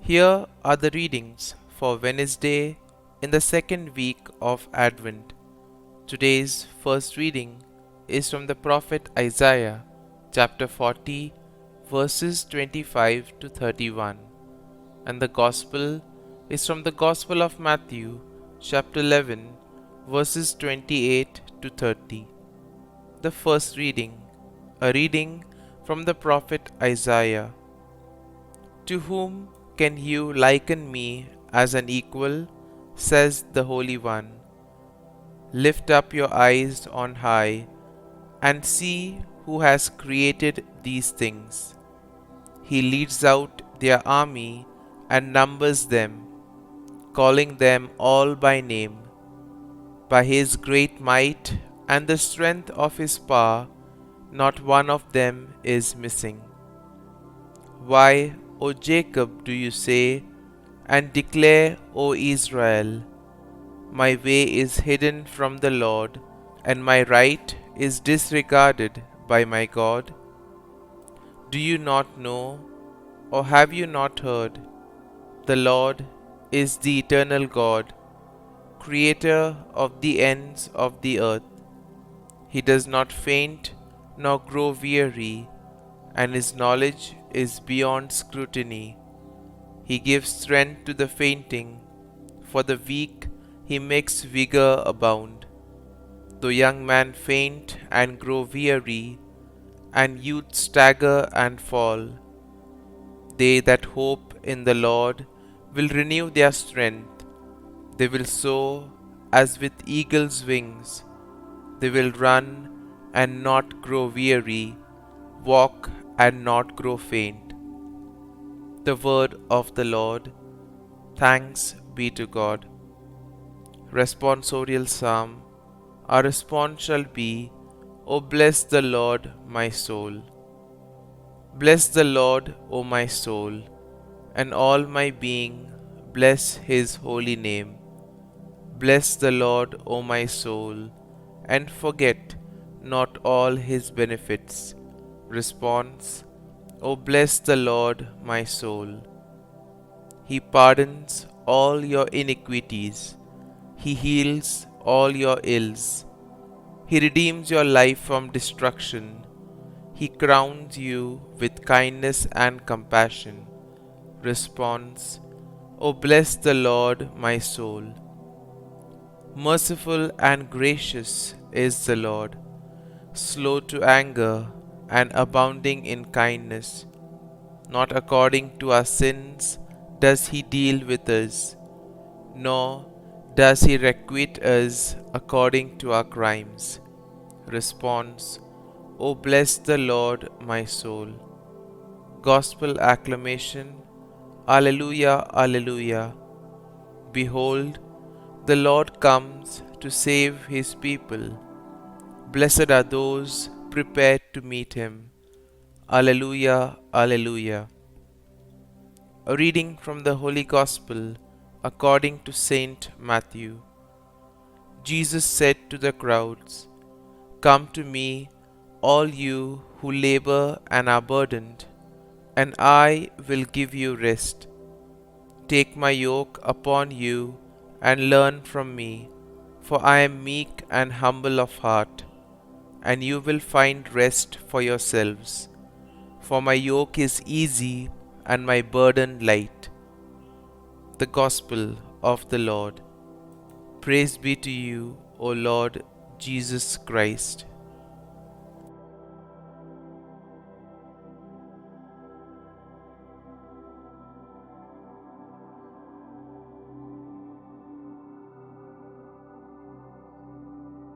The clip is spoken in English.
Here are the readings for Wednesday in the second week of Advent. Today's first reading is from the prophet Isaiah, chapter 40, verses 25 to 31, and the Gospel is from the Gospel of Matthew, chapter 11, verses 28 to 30. The first reading, a reading from the prophet Isaiah. To whom can you liken me as an equal, says the Holy One. Lift up your eyes on high, and see who has created these things. He leads out their army and numbers them, calling them all by name. By his great might and the strength of his power, not one of them is missing. Why, O Jacob, do you say, and declare, O Israel, my way is hidden from the Lord, and my right is disregarded by my God? Do you not know, or have you not heard? The Lord is the eternal God, creator of the ends of the earth. He does not faint nor grow weary, and his knowledge is beyond scrutiny. He gives strength to the fainting, for the weak he makes vigor abound. Though young men faint and grow weary, and youth stagger and fall, they that hope in the Lord will renew their strength. They will soar as with eagle's wings. They will run and not grow weary, walk and not grow faint. The word of the Lord. Thanks be to God. Responsorial Psalm. Our response shall be, O bless the Lord, my soul. Bless the Lord, O my soul, and all my being, bless his holy name. Bless the Lord, O my soul, and forget not all his benefits. Response: O bless the Lord, my soul. He pardons all your iniquities. He heals all your ills. He redeems your life from destruction. He crowns you with kindness and compassion. Response: O bless the Lord, my soul. Merciful and gracious is the Lord, slow to anger and abounding in kindness. Not according to our sins does he deal with us, nor does he requite us according to our crimes. Response: O bless the Lord, my soul. Gospel acclamation. Alleluia, Alleluia. Behold, the Lord comes to save his people. Blessed are those prepared to meet him. Alleluia, Alleluia. A reading from the Holy Gospel according to Saint Matthew. Jesus said to the crowds, Come to me, all you who labor and are burdened, and I will give you rest. Take my yoke upon you and learn from me, for I am meek and humble of heart, and you will find rest for yourselves. For my yoke is easy and my burden light. The Gospel of the Lord. Praise be to you, O Lord Jesus Christ.